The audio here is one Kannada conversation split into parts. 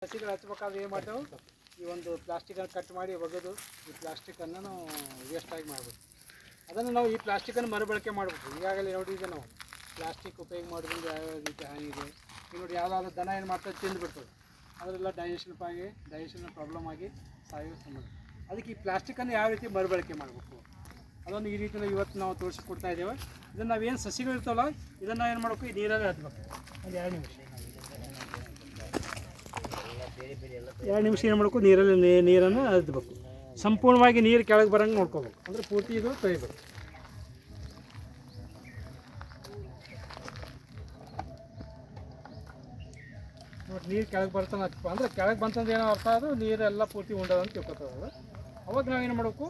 ಸಸಿಗಳು ಹಚ್ಬೇಕಾದ್ರೆ ಏನು ಮಾಡ್ತೇವೆ, ಈ ಒಂದು ಪ್ಲಾಸ್ಟಿಕನ್ನು ಕಟ್ ಮಾಡಿ ಒಗೆದು ಈ ಪ್ಲಾಸ್ಟಿಕನ್ನು ನಾವು ವೇಸ್ಟಾಗಿ ಮಾಡ್ಬೇಕು. ಅದನ್ನು ನಾವು ಈ ಪ್ಲಾಸ್ಟಿಕನ್ನು ಮರುಬಳಕೆ ಮಾಡಬೇಕು. ಈಗಾಗಲೇ ನೋಡಿದ್ದೆ ನಾವು ಪ್ಲಾಸ್ಟಿಕ್ ಉಪಯೋಗ ಮಾಡೋದ್ರಿಂದ ಯಾವ್ಯಾವ ರೀತಿ ಹಾನಿ ಇದೆ. ಈಗ ನೋಡಿ ಯಾವುದಾದ್ರೂ ದನ ಏನು ಮಾಡ್ತದೆ, ತಿಂದುಬಿಡ್ತದೆ, ಅದರೆಲ್ಲ ಡೈಜೆಷನ್ ಪ್ರಾಬ್ಲಮ್ ಆಗಿ ಸಾಯುವ ಸಂಬಂಧ. ಅದಕ್ಕೆ ಈ ಪ್ಲಾಸ್ಟಿಕನ್ನು ಯಾವ ರೀತಿ ಮರುಬಳಕೆ ಮಾಡಬೇಕು ಅದನ್ನು ಈ ರೀತಿ ಇವತ್ತು ನಾವು ತೋರಿಸಿಕೊಡ್ತಾ ಇದ್ದೇವೆ. ಇದನ್ನು ನಾವೇನು ಸಸಿಗಳು ಇರ್ತಾವಲ್ಲ ಇದನ್ನು ಏನು ಮಾಡಬೇಕು, ಈ ನೀರಲ್ಲಿ ಹತ್ಬೇಕು. ಒಂದು 2 ನಿಮಿಷ ಏನು ಮಾಡಬೇಕು, ನೀರನ್ನು ಹತ್ಬೇಕು. ಸಂಪೂರ್ಣವಾಗಿ ನೀರು ಕೆಳಗೆ ಬರೋಂಗೆ ನೋಡ್ಕೋಬೇಕು, ಅಂದರೆ ಪೂರ್ತಿ ಇದು ತೊಯ್ಬೇಕು. ನೋಡಿ ನೀರು ಕೆಳಗೆ ಬರ್ತಾನೆ ಹಚ್ಚಪ್ಪ, ಅಂದರೆ ಕೆಳಗೆ ಬಂತಂದ್ರೆ ಏನೋ ಅರ್ಥ, ಅದು ನೀರೆಲ್ಲ ಪೂರ್ತಿ ಉಂಡದಂತ ತಿಳ್ಕೊತದ. ಅವಾಗ ನಾವೇನು ಮಾಡಬೇಕು,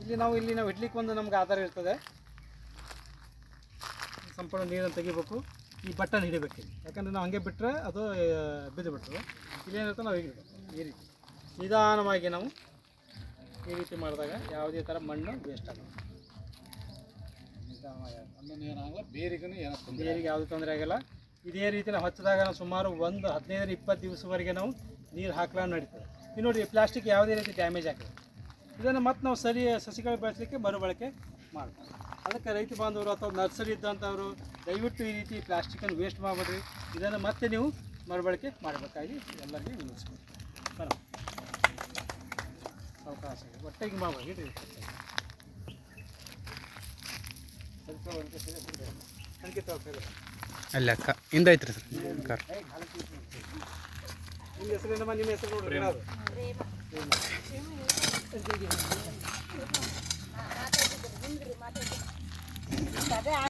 ಇಲ್ಲಿ ನಾವು ಇಡ್ಲಿಕ್ಕೆ ಒಂದು ನಮ್ಗೆ ಆಧಾರ ಇರ್ತದೆ. ಸಂಪೂರ್ಣ ನೀರನ್ನು ತೆಗಿಬೇಕು, ಈ ಬಟ್ಟನ್ನು ಹಿಡಿಬೇಕು. ಯಾಕಂದರೆ ನಾವು ಹಂಗೆ ಬಿಟ್ಟರೆ ಅದು ಬಿದ್ದು ಬಿಡ್ತದೆ. ಇಲ್ಲೇನಿರುತ್ತೆ ನಾವು ಹಿಡಿಬೇಕು. ಈ ರೀತಿ ನಿಧಾನವಾಗಿ ನಾವು ಈ ರೀತಿ ಮಾಡಿದಾಗ ಯಾವುದೇ ಥರ ಮಣ್ಣು ವೇಸ್ಟ್ ಆಗಲ್ಲ. ನಿಧಾನವಾಗಿ ಬೇರಿಗೆ ಯಾವುದೇ ತೊಂದರೆ ಆಗಲ್ಲ. ಇದೇ ರೀತಿ ನಾವು ಹಚ್ಚಿದಾಗ ನಾವು ಸುಮಾರು 15-20 ದಿವಸವರೆಗೆ ನಾವು ನೀರು ಹಾಕ್ಲಾಂಡು ನಡೀತದೆ. ಇದು ನೋಡಿ, ಪ್ಲಾಸ್ಟಿಕ್ ಯಾವುದೇ ರೀತಿ ಡ್ಯಾಮೇಜ್ ಆಗ್ತದೆ. ಇದನ್ನು ಮತ್ತೆ ನಾವು ಸಸಿಗಳು ಬೆಳೆಸಲಿಕ್ಕೆ ಮರುಬಳಕೆ ಮಾಡ್ತಾರೆ. ಅದಕ್ಕೆ ರೈತ ಬಾಂಧವರು ಅಥವಾ ನರ್ಸರಿ ಇದ್ದಂಥವರು ದಯವಿಟ್ಟು ಈ ರೀತಿ ಪ್ಲಾಸ್ಟಿಕನ್ನು ವೇಸ್ಟ್ ಮಾಡಬೇಡ್ರಿ. ಇದನ್ನು ಮತ್ತೆ ನೀವು ಮರುಬಳಕೆ ಮಾಡಬೇಕಾಗಿ ಎಲ್ಲರಿಗೂ ವಿನಂತಿಸ್ಬೇಕು. ಅವಕಾಶ ಒಟ್ಟಿಗೆ ಮಾಡಬೇಕು. ಅಲ್ಲ ಅಕ್ಕ ಹಿಂದೈತ್ರಿ ಸರ್ ಕಾರ್. ನಿಮ್ಮ ಹೆಸರೇನಮ್ಮ? ನಿಮ್ಮ ಹೆಸರು ನೋಡ್ರಿ.